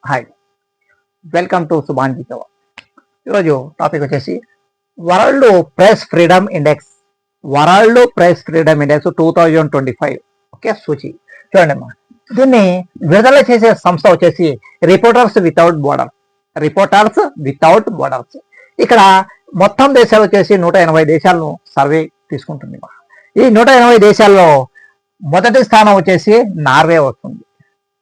Hi, welcome to Subhan జీతవ. ఈరోజు topic వచ్చేసి world press freedom index. 2025. Okay, సూచి చూడండి అమ్మా. దీన్ని విడుదల చేసే సంస్థ వచ్చేసి రిపోర్టర్స్ వితౌట్ బోర్డర్స్. ఇక్కడ మొత్తం దేశాలు వచ్చేసి 180 దేశాలను సర్వే తీసుకుంటుంది. ఈ 180 దేశాల్లో మొదటి స్థానం వచ్చేసి నార్వే వస్తుంది.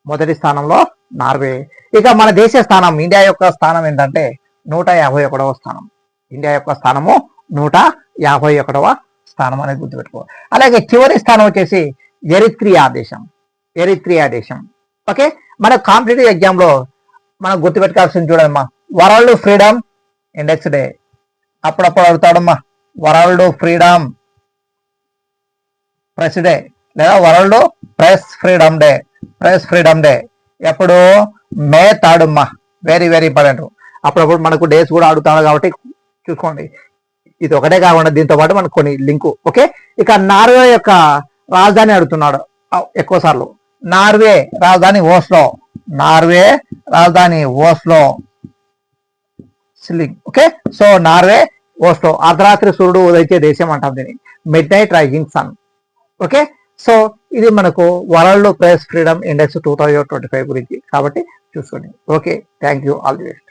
మొదటి స్థానంలో నార్వే. ఇక మన దేశ స్థానం, ఇండియా యొక్క స్థానం ఏంటంటే 151వ స్థానం. ఇండియా యొక్క స్థానము 151వ స్థానం అనేది గుర్తుపెట్టుకోవాలి. అలాగే చివరి స్థానం వచ్చేసి ఎరిత్రియా దేశం. ఓకే, మన కాంపిటేటివ్ ఎగ్జామ్ లో మనం గుర్తుపెట్టుకోవాల్సింది చూడమ్మా, వరల్డ్ ఫ్రీడమ్ ఇండెక్స్ డే. అప్పుడప్పుడు అడుగుతాడమ్మా, వరల్డ్ ఫ్రీడమ్ ప్రెస్ డే లేదా వరల్డ్ ప్రెస్ ఫ్రీడమ్ డే ఎప్పుడు? మే 3 అమ్మా. Very very important. అప్పుడప్పుడు మనకు డేస్ కూడా అడుగుతాడు కాబట్టి చూసుకోండి. ఇది ఒకటే కాకుండా దీంతో పాటు మనకు కొన్ని లింకు. ఓకే, ఇక నార్వే యొక్క రాజధాని అడుగుతున్నాడు ఎక్కువ సార్లు. నార్వే రాజధాని Oslo. Shilling. Okay, so Norway Oslo. అర్ధరాత్రి సూర్యుడు ఉదయించే దేశం అంటాం దీన్ని, midnight rising sun. Okay, so ఇది మనకు వరల్డ్ ప్రెస్ ఫ్రీడమ్ ఇండెక్స్ 2025 గురించి కాబట్టి చూసుకోండి. Okay, thank you, all the best.